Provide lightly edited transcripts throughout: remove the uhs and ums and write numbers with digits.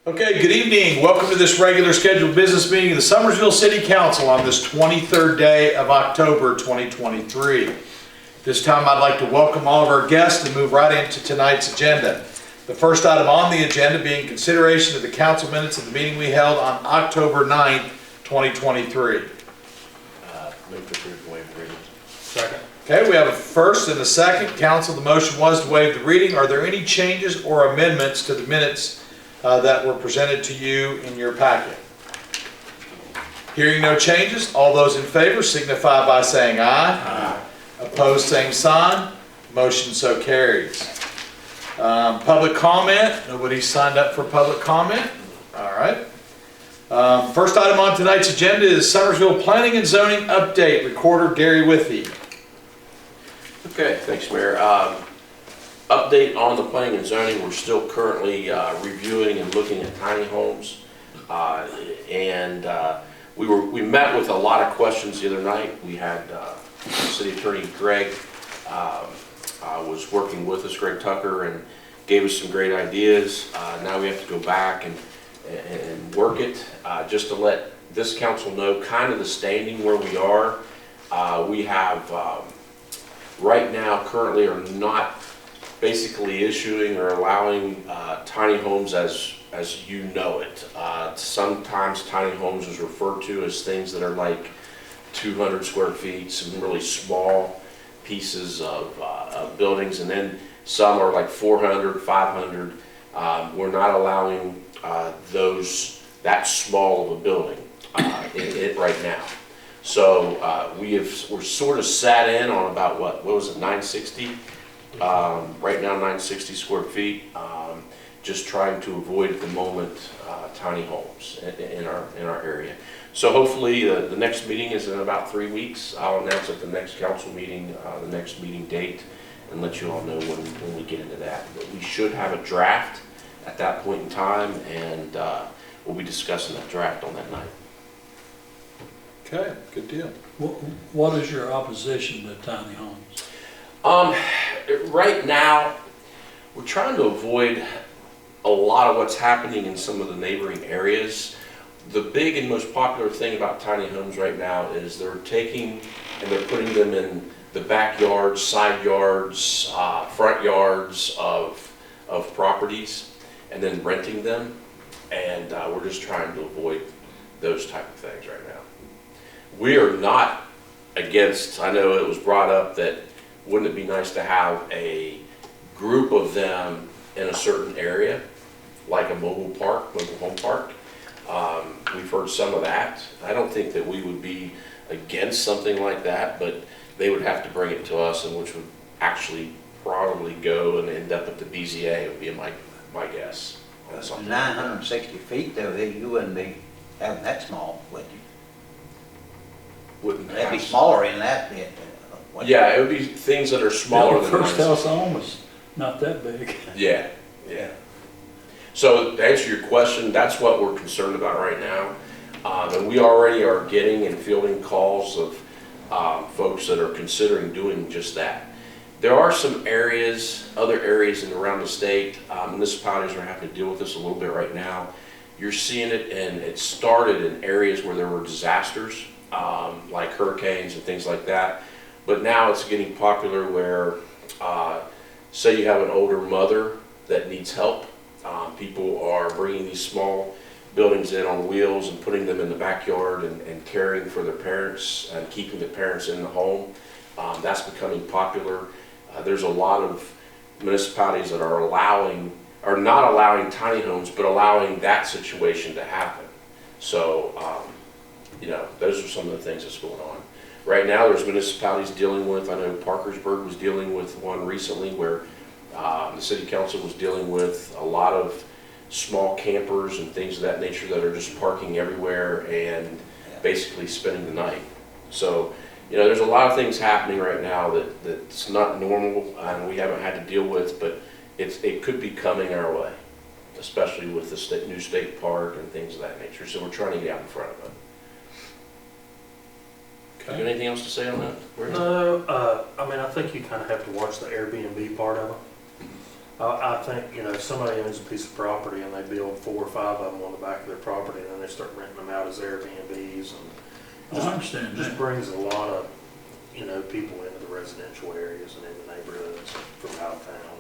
Okay, good evening. Welcome to this regular scheduled business meeting of the Summersville City Council on this 23rd day of October 2023. This time I'd like to welcome all of our guests and move right into tonight's agenda. The first item on the agenda being consideration of the council minutes of the meeting we held on October 9th, 2023. Move to approve the waiver reading. Second. Okay, we have a first and a second. Council, the motion was to waive the reading. Are there any changes or amendments to the minutes that were presented to you in your packet? Hearing no changes, all those in favor signify by saying aye. Aye. Opposed, same sign. Motion so carries. Public comment. Nobody signed up for public comment. All right. First item on tonight's agenda is Summersville Planning and Zoning Update. Recorder Gary Withy. Okay, thanks, Mayor. Update on the planning and zoning. We're still currently reviewing and looking at tiny homes, we met with a lot of questions the other night. We had City Attorney Greg was working with us, Greg Tucker, and gave us some great ideas. Now we have to go back and work it, just to let this council know kind of the standing where we are. We have right now currently are not basically issuing or allowing tiny homes as you know it. Sometimes tiny homes is referred to as things that are like 200 square feet, some really small pieces of buildings, and then some are like 400, 500. We're not allowing that small of a building right now. So we're sort of sat in on about what was it, 960? Right now 960 square feet, just trying to avoid at the moment tiny homes in our area. So hopefully the next meeting is in about 3 weeks. I'll announce at the next council meeting, the next meeting date, and let you all know when we get into that. But we should have a draft at that point in time, and we'll be discussing that draft on that night. Okay, good deal. What is your opposition to tiny homes? Right now, we're trying to avoid a lot of what's happening in some of the neighboring areas. The big and most popular thing about tiny homes right now is they're taking and they're putting them in the backyards, side yards, front yards of properties, and then renting them. And we're just trying to avoid those type of things right now. We are not against, I know it was brought up that wouldn't it be nice to have a group of them in a certain area, like a mobile home park. We've heard some of that. I don't think that we would be against something like that, but they would have to bring it to us, and which would actually probably go and end up at the BZA, would be my guess. 960 feet though, you wouldn't be having that small, would you? Wouldn't That'd be have- smaller in that bit. Yeah, it would be things that are smaller than First ours. house on was not that big. Yeah. So to answer your question, that's what we're concerned about right now. And we already are getting and fielding calls of folks that are considering doing just that. There are some areas, other areas around the state, municipalities are having to deal with this a little bit right now. You're seeing it, and it started in areas where there were disasters, like hurricanes and things like that. But now it's getting popular where, say you have an older mother that needs help. People are bringing these small buildings in on wheels and putting them in the backyard and caring for their parents and keeping the parents in the home. That's becoming popular. There's a lot of municipalities that are not allowing tiny homes, but allowing that situation to happen. So, those are some of the things that's going on. Right now, there's municipalities dealing with, I know Parkersburg was dealing with one recently where the city council was dealing with a lot of small campers and things of that nature that are just parking everywhere and basically spending the night. So, there's a lot of things happening right now that's not normal and we haven't had to deal with, but it could be coming our way, especially with the new state park and things of that nature. So we're trying to get out in front of it. You got anything else to say on that? No, I mean, I think you kind of have to watch the Airbnb part of it. I think, somebody owns a piece of property and they build 4 or 5 of them on the back of their property, and then they start renting them out as Airbnbs, and I understand just that. brings a lot of, people into the residential areas and in the neighborhoods from out of town.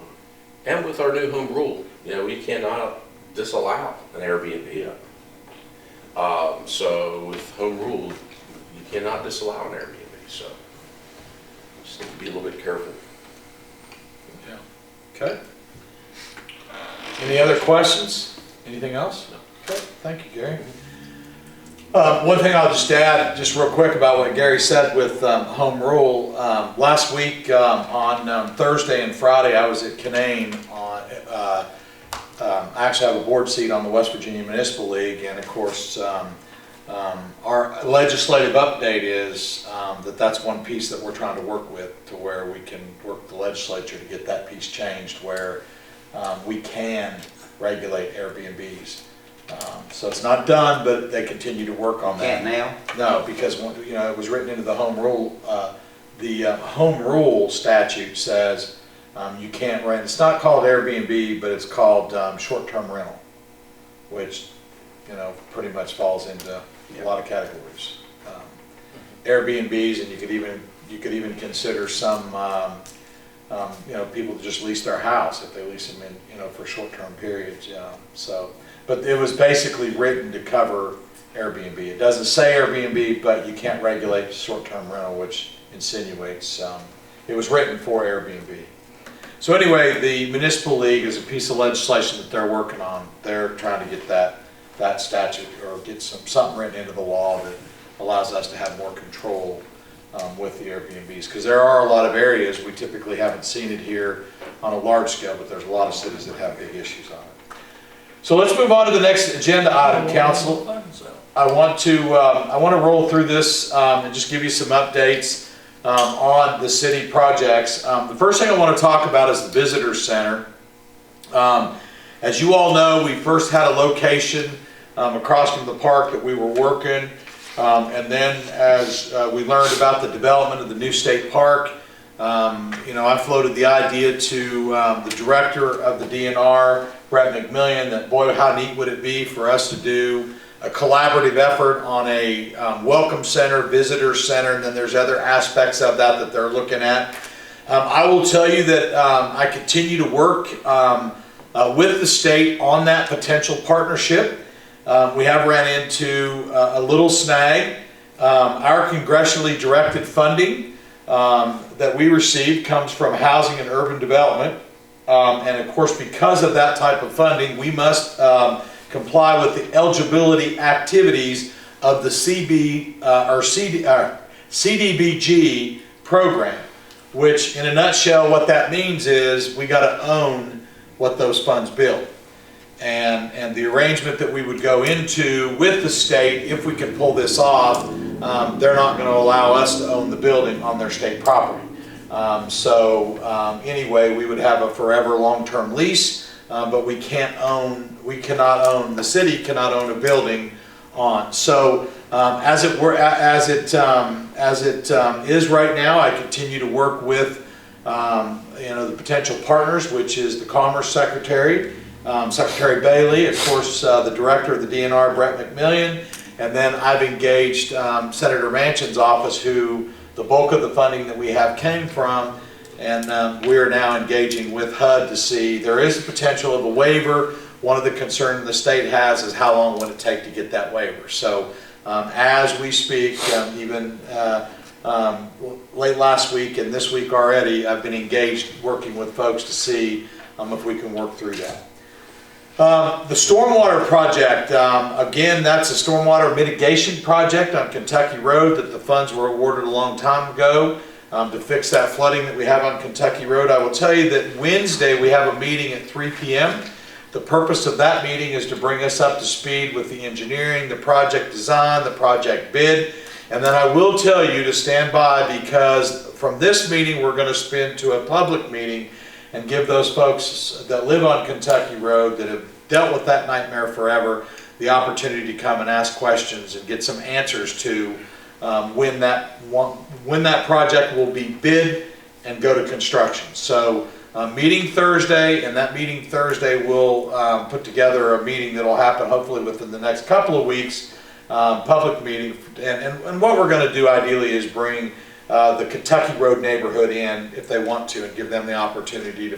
And with our new home rule, we cannot disallow an Airbnb. So with home rule, you cannot disallow an Airbnb, so just need to be a little bit careful. Yeah. Okay. Any other questions? Anything else? Okay, thank you, Gary. One thing I'll just add, just real quick about what Gary said with home rule. Last week on Thursday and Friday, I was at Canaan on, I actually have a board seat on the West Virginia Municipal League, and of course, our legislative update is that's one piece that we're trying to work with, to where we can work with the legislature to get that piece changed, where we can regulate Airbnbs. So it's not done, but they continue to work on that. Can't now? No, because it was written into the home rule. The home rule statute says you can't rent. It's not called Airbnb, but it's called short-term rental, which pretty much falls into a lot of categories. Airbnbs, and you could even consider some people that just lease their house if they lease them in for short-term periods. So. But it was basically written to cover Airbnb. It doesn't say Airbnb, but you can't regulate short-term rental, which insinuates it was written for Airbnb. So anyway, the Municipal League is a piece of legislation that they're working on. They're trying to get that statute, or get something written into the law that allows us to have more control with the Airbnbs. Because there are a lot of areas, we typically haven't seen it here on a large scale, but there's a lot of cities that have big issues on it. So let's move on to the next agenda item, Council. I want to roll through this and just give you some updates on the city projects. The first thing I want to talk about is the Visitor Center. As you all know, we first had a location across from the park that we were working, and then as we learned about the development of the new state park, I floated the idea to the director of the DNR, Brett McMillian, that boy, how neat would it be for us to do a collaborative effort on a welcome center, visitor center, and then there's other aspects of that they're looking at. I will tell you that I continue to work with the state on that potential partnership. We have ran into a little snag. Our congressionally directed funding that we receive comes from Housing and Urban Development. And of course, because of that type of funding, we must comply with the eligibility activities of the CDBG program, which in a nutshell, what that means is we got to own what those funds build. And the arrangement that we would go into with the state, if we can pull this off, they're not going to allow us to own the building on their state property. Anyway, we would have a forever long-term lease, but the city cannot own a building on. So as it is right now, I continue to work with the potential partners, which is the Commerce Secretary, Secretary Bailey, of course, the director of the DNR, Brett McMillian, and then I've engaged Senator Manchin's office, who the bulk of the funding that we have came from, and we are now engaging with HUD to see there is a potential of a waiver. One of the concerns the state has is how long would it take to get that waiver. So as we speak, even late last week and this week already, I've been engaged working with folks to see if we can work through that. The stormwater project, again, that's a stormwater mitigation project on Kentucky Road that the funds were awarded a long time ago to fix that flooding that we have on Kentucky Road. I will tell you that Wednesday we have a meeting at 3 p.m. The purpose of that meeting is to bring us up to speed with the engineering, the project design, the project bid. And then I will tell you to stand by, because from this meeting we're going to spin to a public meeting and give those folks that live on Kentucky Road that have dealt with that nightmare forever the opportunity to come and ask questions and get some answers to when that project will be bid and go to construction. So meeting Thursday, and that meeting Thursday will put together a meeting that'll happen hopefully within the next couple of weeks, public meeting. And what we're going to do ideally is bring the Kentucky Road neighborhood in if they want to, and give them the opportunity to,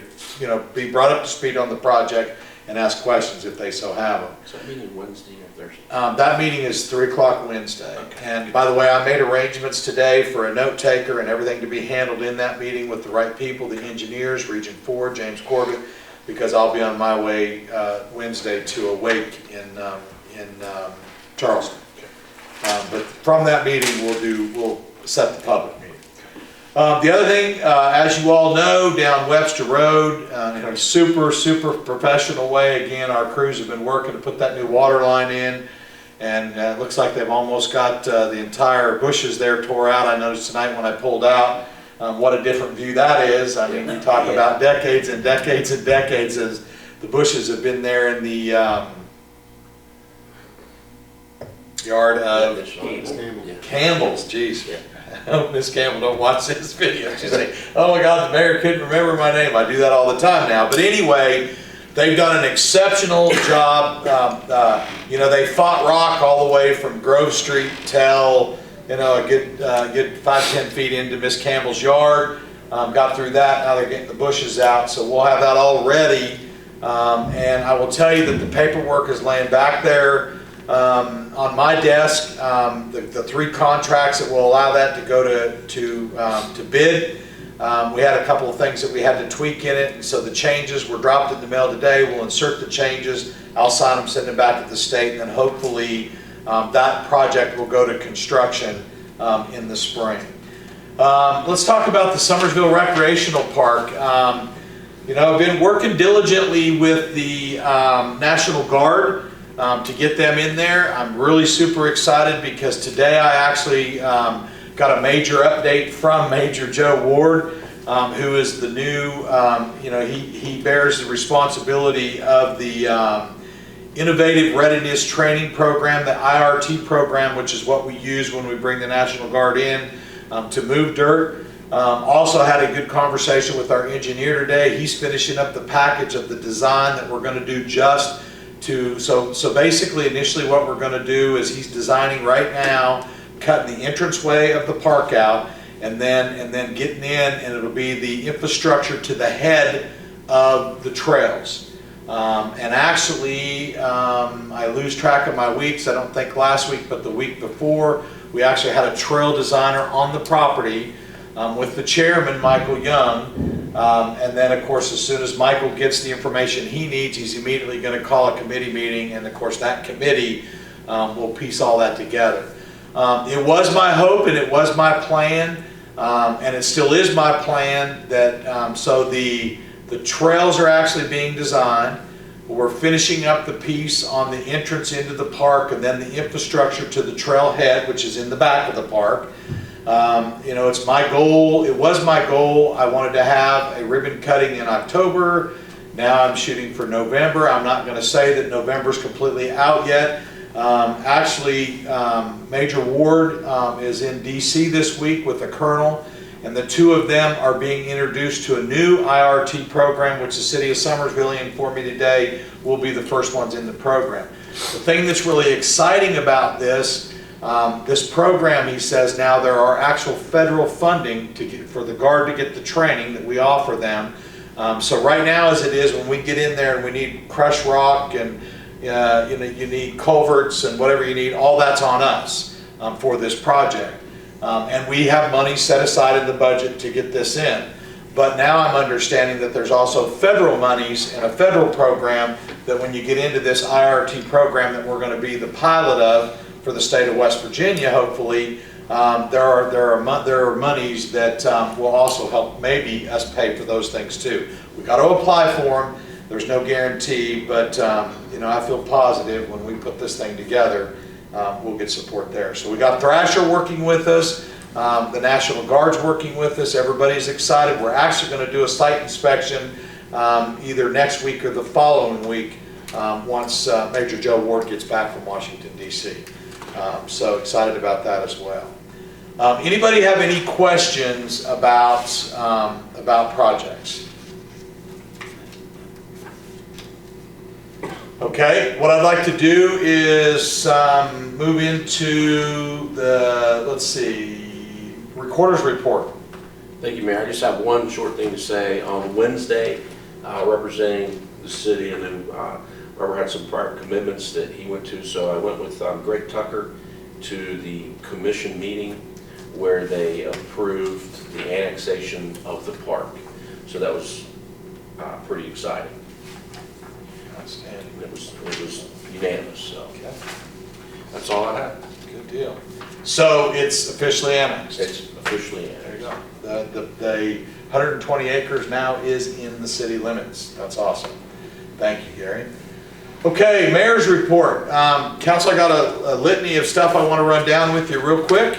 be brought up to speed on the project and ask questions if they so have them. Is that meeting Wednesday or Thursday? That meeting is 3 o'clock Wednesday. Okay. And by the way, I made arrangements today for a note taker and everything to be handled in that meeting with the right people, the engineers, Region 4, James Corbett, because I'll be on my way Wednesday to a wake in Charleston. But from that meeting, we'll set the public meeting. The other thing, as you all know, down Webster Road, in a super professional way, again, our crews have been working to put that new water line in, and it looks like they've almost got the entire bushes there tore out. I noticed tonight when I pulled out what a different view that is. I mean, you talk about decades and decades and decades as the bushes have been there in the yard of Campbell's. Geez. I hope Miss Campbell don't watch this video. She's like, oh my God, the mayor couldn't remember my name. I do that all the time now. But anyway, they've done an exceptional job. They fought rock all the way from Grove Street till, a good 5-10 feet into Miss Campbell's yard. Got through that. Now they're getting the bushes out. So we'll have that all ready. And I will tell you that the paperwork is laying back there. On my desk, the 3 contracts that will allow that to go to bid. We had a couple of things that we had to tweak in it, and so the changes were dropped in the mail today. We'll insert the changes, I'll sign them, send them back to the state, and then hopefully that project will go to construction in the spring. Let's talk about the Summersville Recreational Park. I've been working diligently with the National Guard to get them in there. I'm really super excited because today I actually got a major update from Major Joe Ward, who is the new, he bears the responsibility of the Innovative Readiness Training Program, the IRT program, which is what we use when we bring the National Guard in to move dirt. Also had a good conversation with our engineer today. He's finishing up the package of the design that we're going to do so basically initially what we're going to do is he's designing right now, cutting the entranceway of the park out, and then getting in, and it'll be the infrastructure to the head of the trails. And actually, I lose track of my weeks. I don't think last week, but the week before, we actually had a trail designer on the property with the chairman, Michael Young. And then, of course, as soon as Michael gets the information he needs, he's immediately going to call a committee meeting, and of course that committee will piece all that together. It was my hope and it was my plan, and it still is my plan that so the trails are actually being designed. We're finishing up the piece on the entrance into the park, and then the infrastructure to the trailhead, which is in the back of the park. It's my goal. It was my goal. I wanted to have a ribbon cutting in October. Now I'm shooting for November. I'm not going to say that November's completely out yet. Major Ward is in DC this week with the Colonel, and the 2 of them are being introduced to a new IRT program, which the City of Summersville informed me today will be the first ones in the program. The thing that's really exciting about this program, he says now there are actual federal funding for the Guard to get the training that we offer them. So right now as it is, when we get in there and we need crushed rock and you need culverts and whatever you need, all that's on us for this project. And we have money set aside in the budget to get this in. But now I'm understanding that there's also federal monies and a federal program that when you get into this IRT program that we're going to be the pilot of for the state of West Virginia, hopefully, there are monies that will also help maybe us pay for those things too. We got to apply for them. There's no guarantee, but I feel positive when we put this thing together, we'll get support there. So we got Thrasher working with us, the National Guard's working with us. Everybody's excited. We're actually going to do a site inspection either next week or the following week once Major Joe Ward gets back from Washington, D.C. So excited about that as well. Anybody have any questions about projects? Okay, what I'd like to do is move into the, let's see, Recorder's Report. Thank you, Mayor. I just have one short thing to say. On Wednesday, representing the city, and then Robert had some prior commitments that he went to, so I went with Greg Tucker to the commission meeting where they approved the annexation of the park. So that was pretty exciting. Outstanding. It was unanimous, so Okay, that's all I have. good deal. So it's officially annexed. It's officially There you annexed. go. The 120 acres now is in the city limits. That's awesome. Thank you, Gary. Okay, Mayor's Report. Council, I got a litany of stuff I want to run down with you real quick.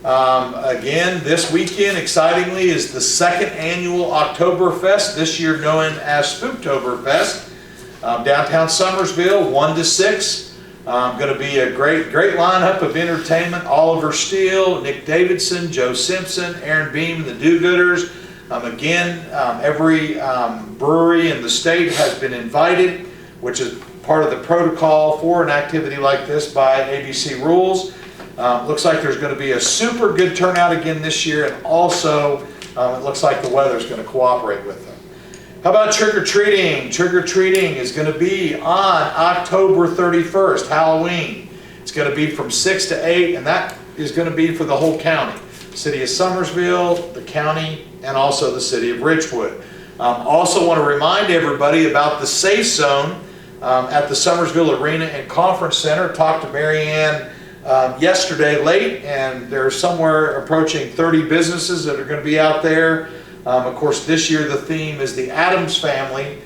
Again, this weekend, excitingly, is the second annual Oktoberfest, this year known as Spooktoberfest. Downtown Summersville, 1 to 6. Going to be a great lineup of entertainment. Oliver Steele, Nick Davidson, Joe Simpson, Aaron Beam, the Do-Gooders. Again, every brewery in the state has been invited, which is part of the protocol for an activity like this by ABC rules. Looks like there's going to be a super good turnout again this year, and also it looks like the weather's going to cooperate with them. How about trick-or-treating? Trick-or-treating is going to be on October 31st, Halloween. It's going to be from 6 to 8, and that is going to be for the whole county. City of Summersville, the county, and also the city of Richwood. Also want to remind everybody about the Safe Zone at the Summersville Arena and Conference Center. Talked to Mary Ann yesterday late, and there's somewhere approaching 30 businesses that are going to be out there. Of course, this year the theme is the Addams Family.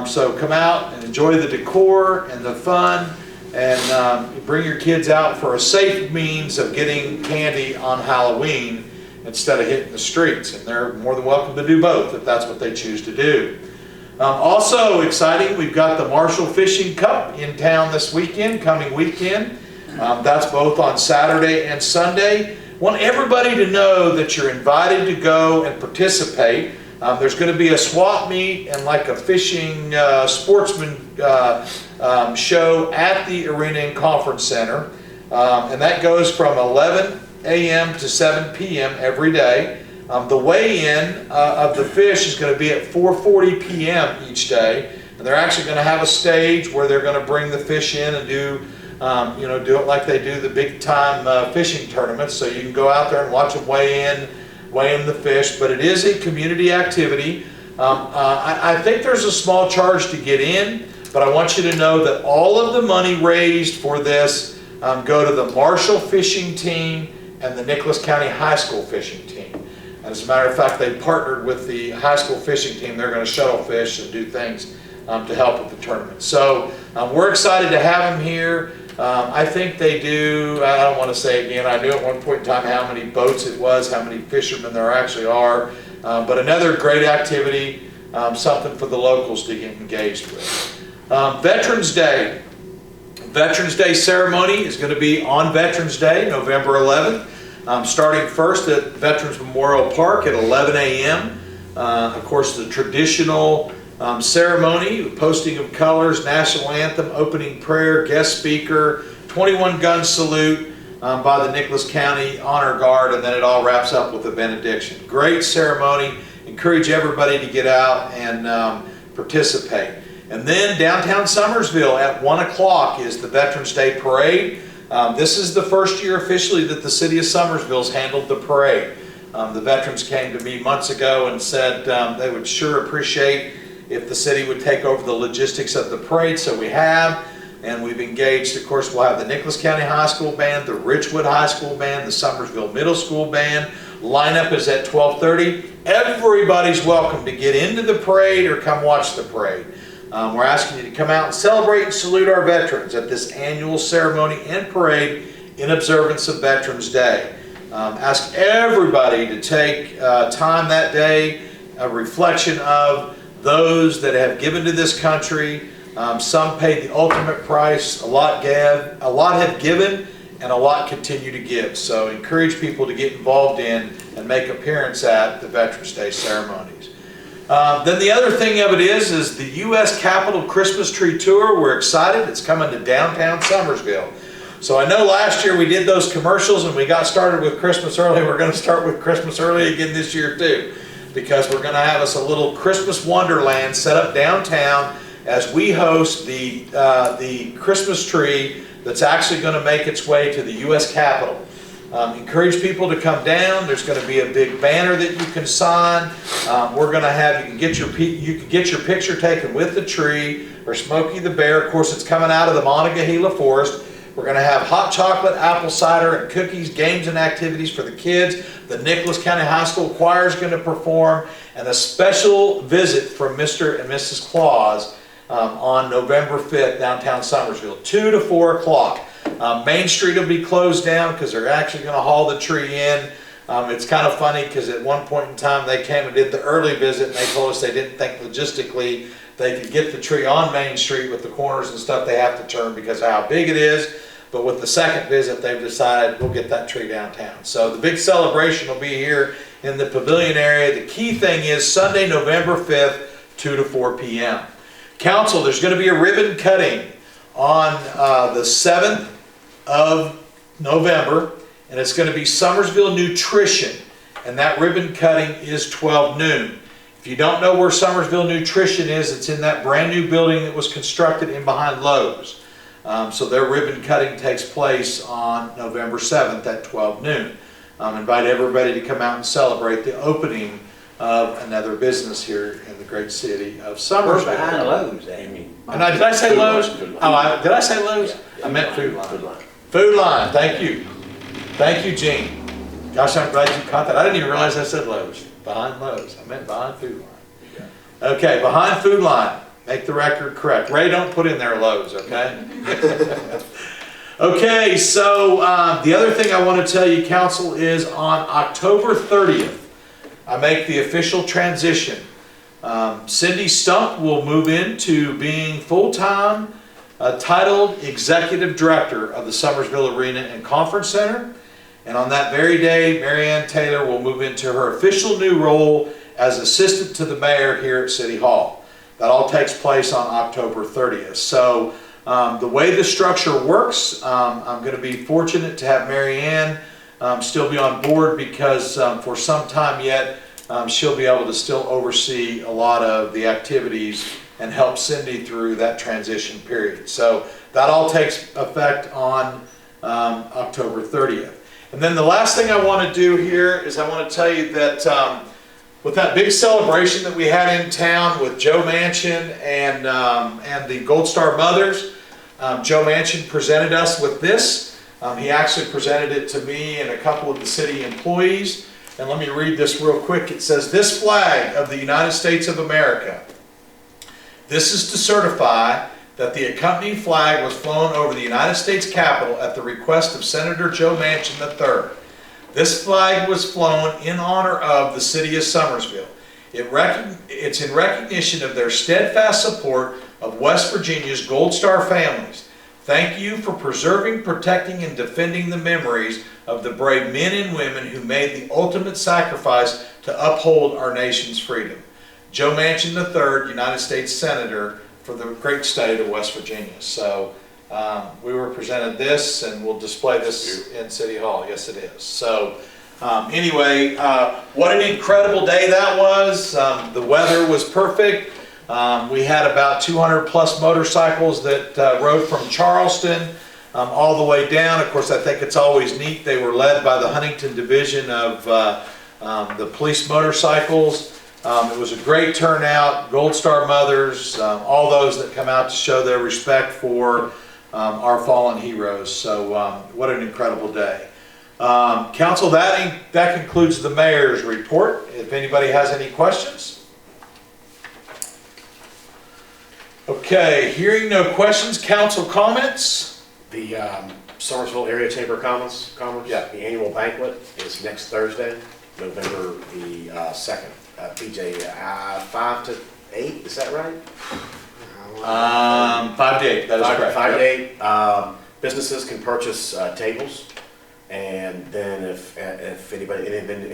So come out and enjoy the decor and the fun, and bring your kids out for a safe means of getting candy on Halloween instead of hitting the streets. And they're more than welcome to do both if that's what they choose to do. Also exciting, we've got the Marshall Fishing Cup in town this weekend, coming weekend. That's both on Saturday and Sunday. Want everybody to know that you're invited to go and participate. There's going to be a swap meet and like a fishing sportsman show at the Arena and Conference Center. And that goes from 11 a.m. to 7 p.m. every day. The weigh-in of the fish is going to be at 4:40 p.m. each day. And they're actually going to have a stage where they're going to bring the fish in and do it like they do the big time fishing tournaments. So you can go out there and watch them weigh in the fish. But it is a community activity. I think there's a small charge to get in, but I want you to know that all of the money raised for this go to the Marshall fishing team and the Nicholas County High School fishing team. And as a matter of fact, they partnered with the high school fishing team. They're going to shuttle fish and do things to help with the tournament. So we're excited to have them here. I think they do, I don't want to say again, I knew at one point in time how many boats it was, how many fishermen there actually are, but another great activity, something for the locals to get engaged with. Veterans Day. Veterans Day ceremony is going to be on Veterans Day, November 11th, starting first at Veterans Memorial Park at 11 a.m. Of course, the traditional ceremony, posting of colors, national anthem, opening prayer, guest speaker, 21-gun salute by the Nicholas County Honor Guard, and then it all wraps up with a benediction. Great ceremony. Encourage everybody to get out and participate. And then downtown Summersville at 1 o'clock is the Veterans Day Parade. This is the first year officially that the city of Summersville's handled the parade. The veterans came to me months ago and said they would sure appreciate if the city would take over the logistics of the parade, so we have, and we've engaged. Of course, we'll have the Nicholas County High School Band, the Richwood High School Band, the Summersville Middle School Band. Lineup is at 12:30. Everybody's welcome to get into the parade or come watch the parade. We're asking you to come out and celebrate and salute our veterans at this annual ceremony and parade in observance of Veterans Day. Ask everybody to take time that day, a reflection of those that have given to this country. Some paid the ultimate price, a lot have given, and a lot continue to give. So encourage people to get involved in and make appearance at the Veterans Day ceremonies. Then the other thing of it is the U.S. Capitol Christmas Tree Tour. We're excited. It's coming to downtown Summersville. So I know last year we did those commercials and we got started with Christmas early. We're going to start with Christmas early again this year too, because we're going to have us a little Christmas wonderland set up downtown as we host the Christmas tree that's actually going to make its way to the U.S. Capitol. Encourage people to come down. There's going to be a big banner that you can sign. We're going to have, you can get your picture taken with the tree or Smokey the Bear. Of course, it's coming out of the Monongahela Forest. We're going to have hot chocolate, apple cider, and cookies, games and activities for the kids. The Nicholas County High School Choir is going to perform, and a special visit from Mr. and Mrs. Claus on November 5th, downtown Summersville, 2 to 4 o'clock. Main Street will be closed down because they're actually going to haul the tree in. It's kind of funny because at one point in time they came and did the early visit and they told us they didn't think logistically they could get the tree on Main Street with the corners and stuff they have to turn because of how big it is. But with the second visit, they've decided we'll get that tree downtown. So the big celebration will be here in the pavilion area. The key thing is Sunday, November 5th, 2 to 4 p.m. Council, there's going to be a ribbon cutting on the 7th of November, and it's going to be Summersville Nutrition, and that ribbon cutting is 12 noon. If you don't know where Summersville Nutrition is, it's in that brand new building that was constructed in behind Lowe's. So their ribbon cutting takes place on November 7th at 12 noon. Invite everybody to come out and celebrate the opening of another business here in the great city of We're behind Summersville. Lowe's, You eh? mean? And did I say Lowe's? Food line. Oh, did I say Lowe's? Yeah. I meant Food Food Line. line. Food Line, thank you. Thank you, Gene. Gosh, I'm glad you caught that. I didn't even realize I said Lowe's. Behind Lowe's. I meant behind Food Line. Okay, behind Food Line. Make the record correct. Ray, don't put in there Lowe's, okay? Okay, so the other thing I want to tell you, Council, is on October 30th, I make the official transition. Cindy Stump will move into being full-time titled Executive Director of the Summersville Arena and Conference Center. And on that very day, Mary Ann Taylor will move into her official new role as Assistant to the Mayor here at City Hall. That all takes place on October 30th. So the way the structure works, I'm going to be fortunate to have Mary Ann still be on board because for some time yet, she'll be able to still oversee a lot of the activities and help Cindy through that transition period. So that all takes effect on October 30th. And then the last thing I want to do here is I want to tell you that with that big celebration that we had in town with Joe Manchin and the Gold Star Mothers, Joe Manchin presented us with this. He actually presented it to me and a couple of the city employees. And let me read this real quick. It says, "This flag of the United States of America. This is to certify that the accompanying flag was flown over the United States Capitol at the request of Senator Joe Manchin III. This flag was flown in honor of the city of Summersville. It's in recognition of their steadfast support of West Virginia's Gold Star families. Thank you for preserving, protecting, and defending the memories of the brave men and women who made the ultimate sacrifice to uphold our nation's freedom. Joe Manchin III, United States Senator for the great state of West Virginia." So we were presented this, and we'll display this in City Hall. Yes, it is. So anyway, what an incredible day that was. The weather was perfect. We had about 200 plus motorcycles that rode from Charleston all the way down. Of course, I think it's always neat. They were led by the Huntington Division of the police motorcycles. It was a great turnout. Gold Star Mothers, all those that come out to show their respect for our fallen heroes. So what an incredible day. Council, that concludes the mayor's report. If anybody has any questions. Okay, hearing no questions, council comments? The Summersville Area Chamber of Commerce, Yeah. the annual banquet is next Thursday, November the 2nd. BJ, 5 to 8, is that right? 5 to 8, that is correct. 5 to Yep. 8. Businesses can purchase tables, and then if any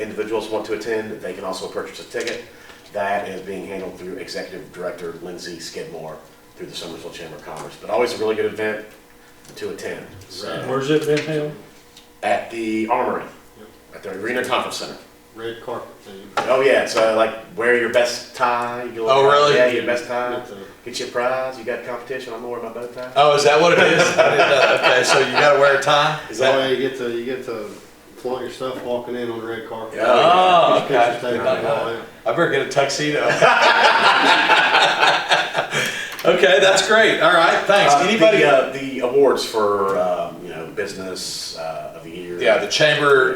individuals want to attend, they can also purchase a ticket. That is being handled through Executive Director Lindsay Skidmore through the Somersville Chamber of Commerce. But always a really good event to attend. So, Where's it been held? at the Armory, at the Arena Conference Center. Red carpet thing. Oh yeah, so like wear your best tie. You Oh, really? Yeah, your best tie. With the- Get you a prize. You got competition. I'm gonna wear my bow tie. Oh, is that what it is? I didn't know. Okay, so you gotta wear a tie? Is That that? way you get to flaunt your stuff walking in on the red carpet. Yeah. Oh, Get your okay. pictures taken and all that. I better get a tuxedo. Okay, that's great. All right, thanks. Anybody? The awards for business of the year. Yeah, the chamber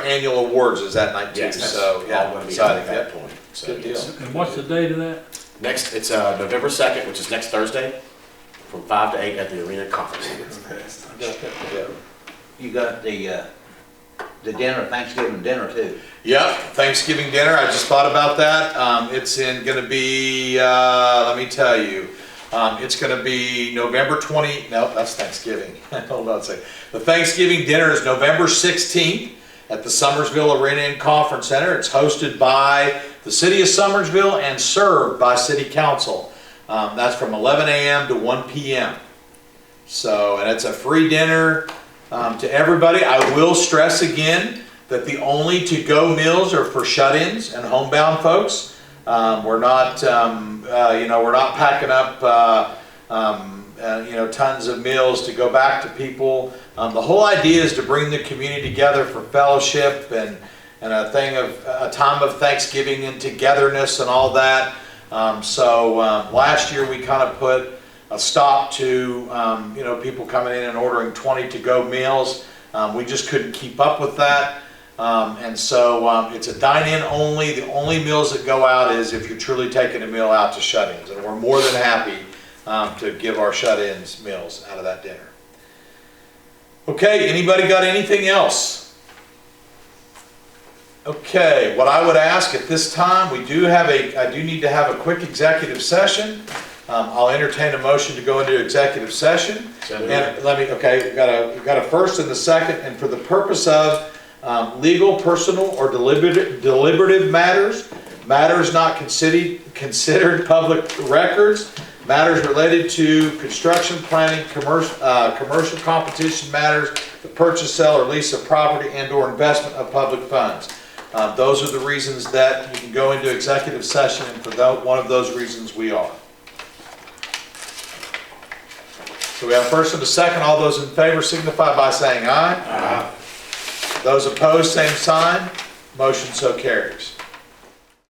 annual awards is that night too. Yes, that's So, all yeah, going to be exciting. at that Yep. point. So, Good deal. yes. And what's the date of that? Next, it's November 2nd, which is next Thursday, from 5 to 8 at the Arena Conference Center. You got the dinner, Thanksgiving dinner too. Yep, Thanksgiving dinner, I just thought about that. It's gonna be, let me tell you, it's gonna be November 20, no, that's Thanksgiving. Hold on a second. The Thanksgiving dinner is November 16th at the Somersville Arena and Conference Center. It's hosted by the City of Somersville and served by City Council. That's from 11 a.m. to 1 p.m. So, and it's a free dinner to everybody. I will stress again that the only to-go meals are for shut-ins and homebound folks. We're not, we're not packing up, tons of meals to go back to people. The whole idea is to bring the community together for fellowship and a time of Thanksgiving and togetherness and all that. Last year we kind of put a stop to, people coming in and ordering 20 to-go meals. We just couldn't keep up with that. It's a dine-in only. The only meals that go out is if you're truly taking a meal out to shut-ins. And we're more than happy to give our shut-ins meals out of that dinner. Okay, anybody got anything else? Okay, what I would ask at this time, I do need to have a quick executive session. I'll entertain a motion to go into executive session. And we got a first and a second, and for the purpose of legal, personal, or deliberative matters not considered public records, matters related to construction, planning, commercial competition matters, the purchase, sale, or lease of property and/or investment of public funds. Those are the reasons that you can go into executive session, and for one of those reasons we are. So we have a first and a second. All those in favor signify by saying aye. Aye. Those opposed, same sign. Motion so carries.